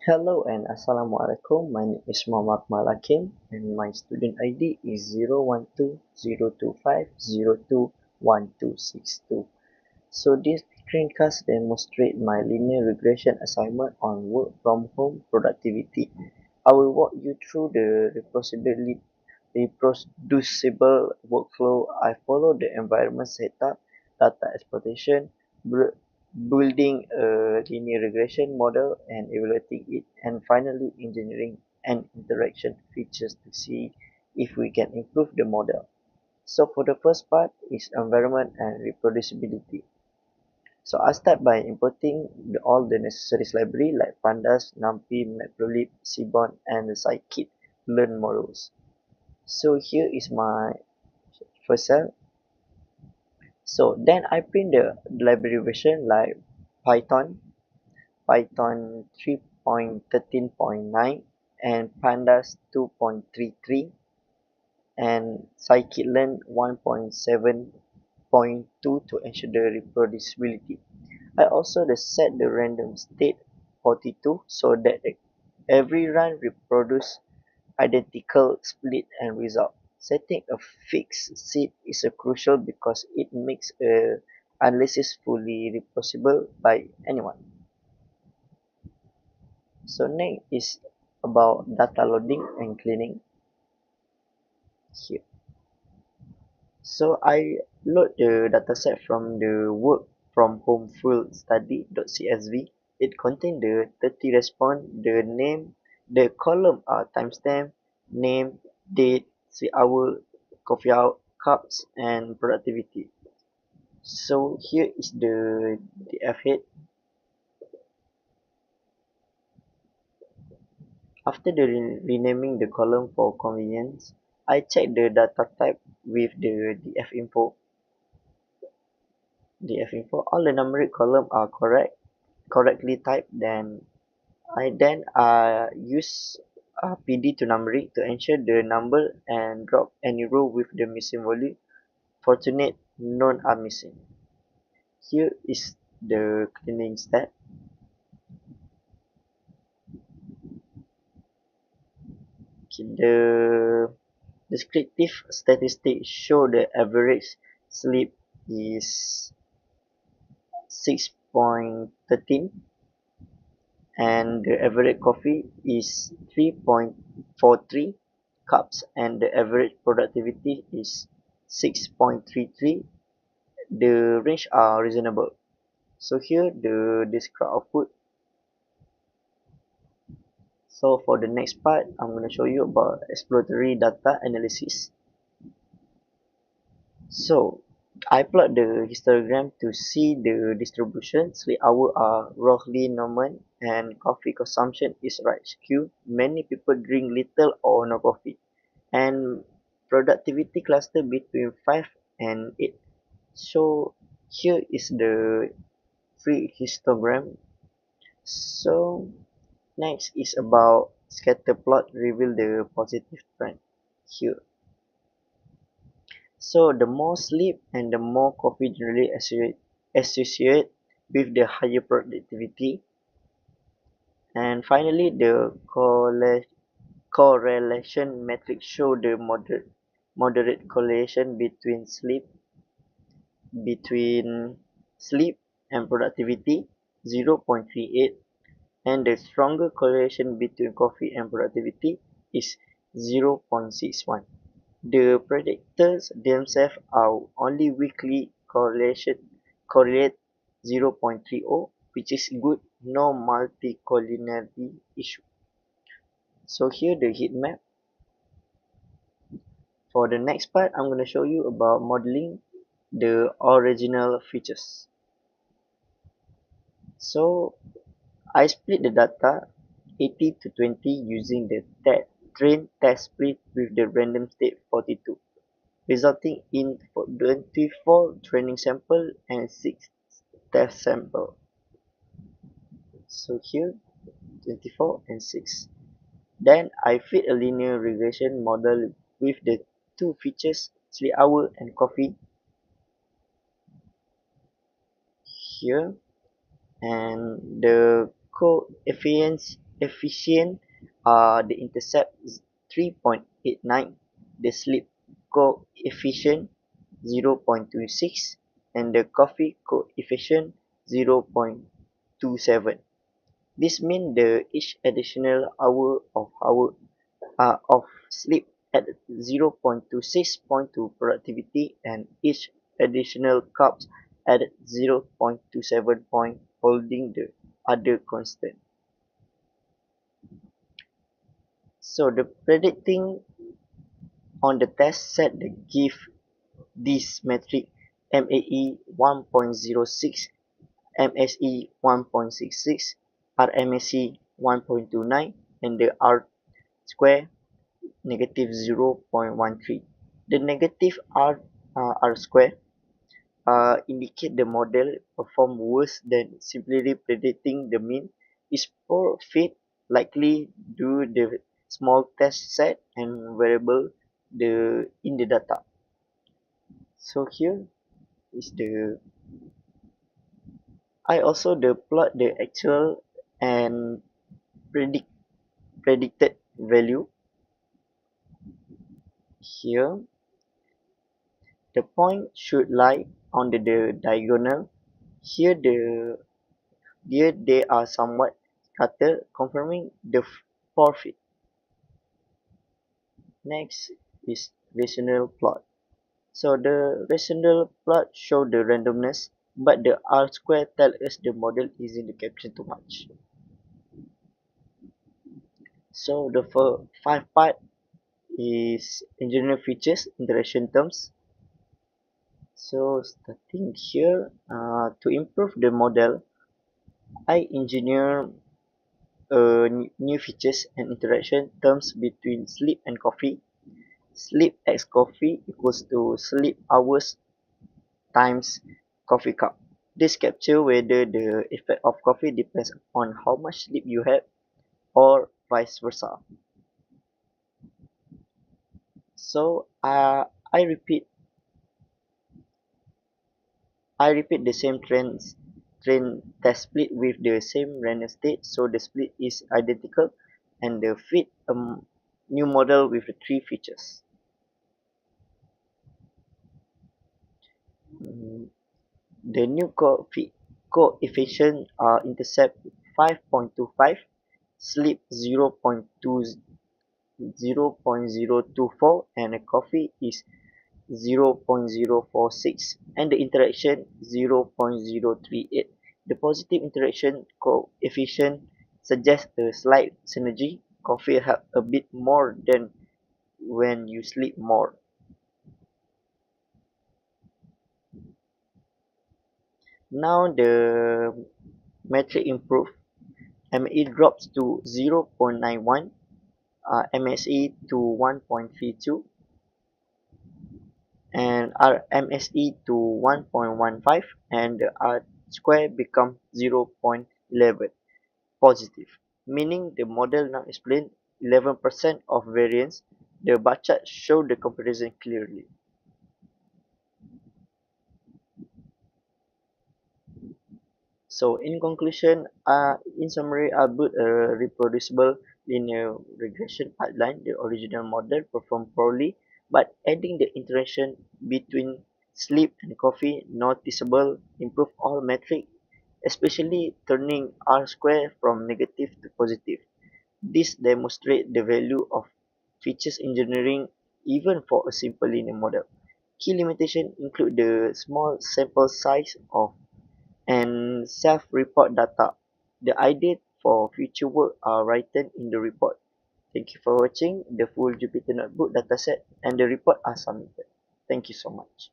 Hello and Assalamualaikum. My name is Muhammad Malakim and my student ID is 0120225021262. So this screencast demonstrates my linear regression assignment on work from home productivity. I will walk you through the reproducible workflow. I follow the environment setup, data exploitation, building a linear regression model and evaluating it, and finally engineering and interaction features to see if we can improve the model. So for the first part is environment and reproducibility. So I start by importing all the necessary library like pandas, numpy, matplotlib, seaborn, and the scikit-learn models. So here is my first cell. So then I print the library version like Python, Python 3.13.9 and Pandas 2.33 and Scikit-learn 1.7.2 to ensure the reproducibility. I also set the random state 42 so that every run reproduce identical split and result. Setting a fixed seed is crucial because it makes a analysis fully reproducible by anyone. So next is about data loading and cleaning here. So I load the dataset from the work from home field study.csv. It contains the 30 response, the name, the column are timestamp, name, date, 3 hour, coffee out, cups, and productivity. So here is the DF head. After the renaming the column for convenience, I check the data type with the df info. All the numeric column are correctly typed. Then I use PD to numeric to ensure the number and drop any row with the missing value. Fortunate none are missing. Here is the cleaning step. Okay, the descriptive statistics show the average sleep is 6.13 and the average coffee is 3.43 cups and the average productivity is 6.33. The range are reasonable. So here the describe output. So for the next part, I'm going to show you about exploratory data analysis. So I plot the histogram to see the distribution. Sleep hours are roughly normal and coffee consumption is right skew. Many people drink little or no coffee. And productivity cluster between 5 and 8. So here is the free histogram. So next is about scatter plot reveal the positive trend here. So the more sleep and the more coffee generally associate with the higher productivity. And finally, the correlation metrics show the moderate correlation between sleep and productivity 0.38 and the stronger correlation between coffee and productivity is 0.61. The predictors themselves are only weakly correlate 0.30, which is good, no multicollinearity issue. So here the heat map. For the next part, I'm going to show you about modeling the original features. So I split the data 80 to 20 using the train test split with the random state 42, resulting in 24 training sample and 6 test sample. So here 24 and 6. Then I fit a linear regression model with the two features sleep hour and coffee here, and the coefficients coefficient, the intercept is 3.89, the slip coefficient 0.26, and the coffee coefficient 0.27. This means the each additional hour of sleep at 0.26 point to productivity, and each additional cups at 0.27 point, holding the other constant. So the predicting on the test set that give this metric MAE 1.06, MSE 1.66, RMSE 1.29, and the R square negative 0.13. The negative R square indicate the model perform worse than simply predicting the mean. Is poor fit likely due the small test set and variable in the data. So here is the I also the plot the actual and predicted value. Here the point should lie on the diagonal. Here they are somewhat scattered, confirming the forfeit. Next is rational plot. So the rational plot show the randomness, but the R square tell us the model isn't capturing too much. So the five part is engineering features, interaction terms. So starting here, to improve the model, I engineer new features and interaction terms between sleep and coffee. Sleep x coffee equals to sleep hours times coffee cup. This capture whether the effect of coffee depends on how much sleep you have or vice versa. So I repeat the same train test split with the same random state, so the split is identical, and the fit a new model with the three features. Mm, The new coefficient are intercept 5.25, sleep 0.024, and a coffee is 0.046, and the interaction 0.038. The positive interaction coefficient suggests a slight synergy. Coffee help a bit more than when you sleep more. Now the metric improve. ME drops to 0.91, MSE to 1.32, and RMSE to 1.15, and the R square becomes 0.11 positive, meaning the model now explains 11% of variance. The bar chart show the comparison clearly. So in conclusion, in summary, I built a reproducible linear regression pipeline. The original model performed poorly, but adding the interaction between sleep and coffee noticeable improve all metrics, especially turning R square from negative to positive. This demonstrates the value of features engineering even for a simple linear model. Key limitations include the small sample size of and self-report data. The idea for future work are written in the report. Thank you for watching the full Jupyter Notebook dataset, and the report are submitted. Thank you so much.